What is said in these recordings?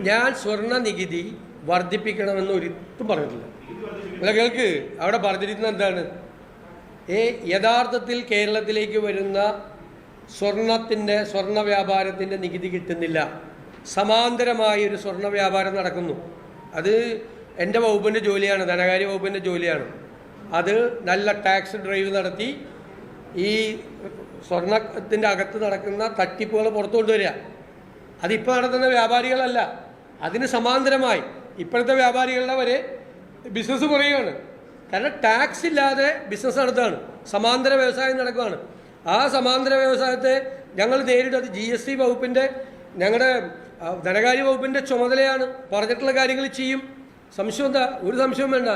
ഞാൻ സ്വർണ്ണ നികുതി വർദ്ധിപ്പിക്കണമെന്ന് ഒരിടത്തും പറഞ്ഞിട്ടില്ല. അല്ല കേൾക്ക്, അവിടെ പറഞ്ഞിരിക്കുന്നത് എന്താണ്? യഥാർത്ഥത്തിൽ കേരളത്തിലേക്ക് വരുന്ന സ്വർണ്ണ വ്യാപാരത്തിൻ്റെ നികുതി കിട്ടുന്നില്ല. സമാന്തരമായി ഒരു സ്വർണ്ണ വ്യാപാരം നടക്കുന്നു. അത് എൻ്റെ വകുപ്പിൻ്റെ ജോലിയാണ്, ധനകാര്യ വകുപ്പിൻ്റെ ജോലിയാണ്. അത് നല്ല ടാക്സ് ഡ്രൈവ് നടത്തി ഈ സ്വർണത്തിൻ്റെ അകത്ത് നടക്കുന്ന തട്ടിപ്പുകൾ പുറത്തു കൊണ്ടുവരിക. അതിപ്പോൾ നടത്തുന്ന വ്യാപാരികളല്ല, അതിന് സമാന്തരമായി ഇപ്പോഴത്തെ വ്യാപാരികളുടെ വരെ ബിസിനസ് കുറയുകയാണ്. കാരണം ടാക്സ് ഇല്ലാതെ ബിസിനസ് നടത്തുകയാണ്, സമാന്തര വ്യവസായം നടക്കുകയാണ്. ആ സമാന്തര വ്യവസായത്തെ ഞങ്ങൾ നേരിട്ട് അത് GST വകുപ്പിൻ്റെ, ഞങ്ങളുടെ ധനകാര്യ വകുപ്പിൻ്റെ ചുമതലയാണ്. പറഞ്ഞിട്ടുള്ള കാര്യങ്ങൾ ചെയ്യും. സംശയം എന്താ? ഒരു സംശയവും വേണ്ട.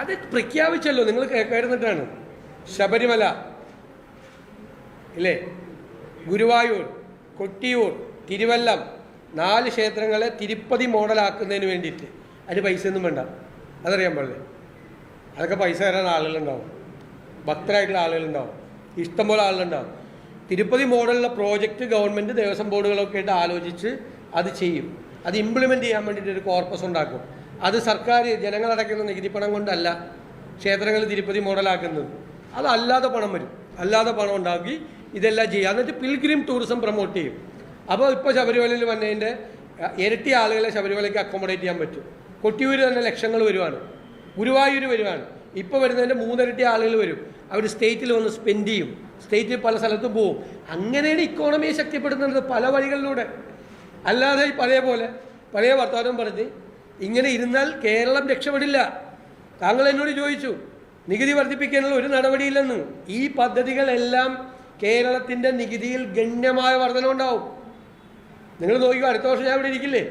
അത് പ്രഖ്യാപിച്ചല്ലോ, നിങ്ങൾ കേൾക്കായിരുന്നിട്ടാണ്. ശബരിമല ഇല്ലേ, ഗുരുവായൂർ, കൊട്ടിയൂർ, തിരുവല്ലം 4 ക്ഷേത്രങ്ങളെ തിരുപ്പതി മോഡലാക്കുന്നതിന് വേണ്ടിയിട്ട് അതിന് പൈസയൊന്നും വേണ്ട. അതറിയാൻ പാടില്ലേ? അതൊക്കെ പൈസ തരാൻ ആളുകളുണ്ടാവും, ഭക്തരായിട്ടുള്ള ആളുകളുണ്ടാവും, ഇഷ്ടംപോലെ ആളുകളുണ്ടാവും. തിരുപ്പതി മോഡലുള്ള പ്രോജക്റ്റ് ഗവൺമെൻറ് ദേവസ്വം ബോർഡുകളൊക്കെ ആയിട്ട് ആലോചിച്ച് അത് ചെയ്യും. അത് ഇംപ്ലിമെൻറ്റ് ചെയ്യാൻ വേണ്ടിയിട്ട് ഒരു കോർപ്പസ് ഉണ്ടാക്കും. അത് സർക്കാർ ജനങ്ങളടയ്ക്കുന്ന നികുതി പണം കൊണ്ടല്ല ക്ഷേത്രങ്ങൾ തിരുപ്പതി മോഡലാക്കുന്നത്. അതല്ലാതെ പണം വരും, അല്ലാതെ പണം ഉണ്ടാക്കി ഇതെല്ലാം ചെയ്യുക. എന്നിട്ട് പിൽഗ്രിം ടൂറിസം പ്രൊമോട്ട് ചെയ്യും. അപ്പോൾ ഇപ്പോൾ ശബരിമലയിൽ വന്നതിൻ്റെ ഇരട്ടി ആളുകളെ ശബരിമലയ്ക്ക് അക്കോമഡേറ്റ് ചെയ്യാൻ പറ്റും. കൊട്ടിയൂർ തന്നെ ലക്ഷങ്ങൾ വരുവാണ്, ഗുരുവായൂർ വരുവാണ്. ഇപ്പോൾ വരുന്നതിൻ്റെ 3 ഇരട്ടി ആളുകൾ വരും. അവർ സ്റ്റേറ്റിൽ വന്ന് സ്പെൻഡ് ചെയ്യും, സ്റ്റേറ്റിൽ പല സ്ഥലത്തും പോവും. അങ്ങനെയാണ് ഇക്കോണമിയെ ശക്തിപ്പെടുത്തുന്നത് പല വഴികളിലൂടെ. അല്ലാതെ ഈ പഴയ വർത്തമാനം പറഞ്ഞ് ഇങ്ങനെ ഇരുന്നാൽ കേരളം രക്ഷപ്പെടില്ല. താങ്കൾ എന്നോട് ചോദിച്ചു നികുതി വർദ്ധിപ്പിക്കാനുള്ള ഒരു നടപടിയില്ലെന്ന്. ഈ പദ്ധതികളെല്ലാം കേരളത്തിൻ്റെ നികുതിയിൽ ഗണ്യമായ വർധനവുണ്ടാവും. നിങ്ങൾ നോക്കിയോ, അടുത്ത വർഷം ഞാൻ ഇവിടെ ഇരിക്കില്ലേ?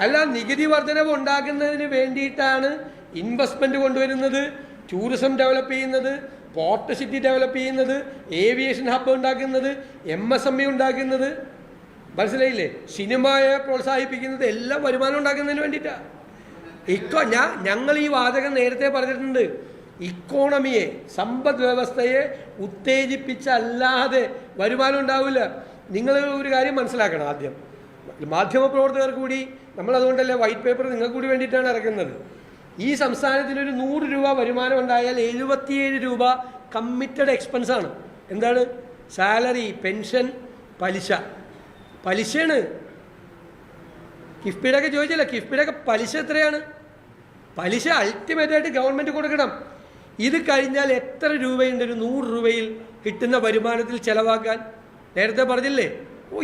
അല്ല, നികുതി വർധനവ് ഉണ്ടാക്കുന്നതിന് വേണ്ടിയിട്ടാണ് ഇൻവെസ്റ്റ്മെൻറ്റ് കൊണ്ടുവരുന്നത്, ടൂറിസം ഡെവലപ്പ് ചെയ്യുന്നത്, പോർട്ട് സിറ്റി ഡെവലപ്പ് ചെയ്യുന്നത്, ഏവിയേഷൻ ഹബ്ബ് ഉണ്ടാക്കുന്നത്, MSME ഉണ്ടാക്കുന്നത്. മനസ്സിലായില്ലേ? സിനിമയെ പ്രോത്സാഹിപ്പിക്കുന്നത്, എല്ലാം വരുമാനം ഉണ്ടാക്കുന്നതിന് വേണ്ടിയിട്ടാണ്. ഞങ്ങൾ ഈ വാചകം നേരത്തെ പറഞ്ഞിട്ടുണ്ട്. ഇക്കോണമിയെ, സമ്പദ് വ്യവസ്ഥയെ ഉത്തേജിപ്പിച്ചല്ലാതെ വരുമാനം ഉണ്ടാവില്ല. നിങ്ങൾ ഒരു കാര്യം മനസ്സിലാക്കണം. ആദ്യം മാധ്യമപ്രവർത്തകർക്ക് കൂടി നമ്മളതുകൊണ്ടല്ലേ വൈറ്റ് പേപ്പർ നിങ്ങൾക്ക് കൂടി വേണ്ടിയിട്ടാണ് ഇറക്കുന്നത്. ഈ സംസ്ഥാനത്തിനൊരു 100 രൂപ വരുമാനം ഉണ്ടായാൽ 77 രൂപ കമ്മിറ്റഡ് എക്സ്പെൻസാണ്. എന്താണ്? Salary, pension, പലിശയാണ്. കിഫ്ബിയുടെയൊക്കെ ചോദിച്ചില്ല, കിഫ്ബിയുടെയൊക്കെ പലിശ എത്രയാണ്? പലിശ അൾട്ടിമേറ്റായിട്ട് ഗവൺമെൻറ് കൊടുക്കണം. ഇത് കഴിഞ്ഞാൽ എത്ര രൂപയുണ്ട് ഒരു 100 രൂപയിൽ കിട്ടുന്ന വരുമാനത്തിൽ ചിലവാക്കാൻ? നേരത്തെ പറഞ്ഞില്ലേ,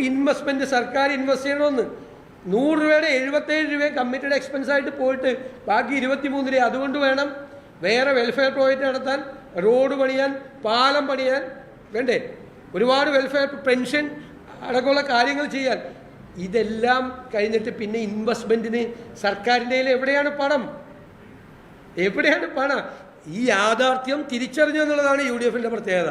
ഇൻവെസ്റ്റ്മെൻറ്റ് സർക്കാർ ഇൻവെസ്റ്റ് ചെയ്യണമെന്ന്. 100 രൂപയുടെ 77 രൂപ കമ്മിറ്റഡ് എക്സ്പെൻസ് ആയിട്ട് പോയിട്ട് ബാക്കി 23 രൂപ അതുകൊണ്ട് വേണം വേറെ വെൽഫെയർ പ്രോജക്റ്റ് നടത്താൻ, റോഡ് പണിയാൻ, പാലം പണിയാൻ, വേണ്ടേ? ഒരുപാട് വെൽഫെയർ, പെൻഷൻ അടക്കമുള്ള കാര്യങ്ങൾ ചെയ്യാൻ. ഇതെല്ലാം കഴിഞ്ഞിട്ട് പിന്നെ ഇൻവെസ്റ്റ്മെൻറ്റിന് സർക്കാരിൻ്റെ കയ്യിൽ എവിടെയാണ് പണം? ഈ യാഥാർത്ഥ്യം തിരിച്ചറിഞ്ഞു എന്നുള്ളതാണ് UDFൻ്റെ പ്രത്യേകത.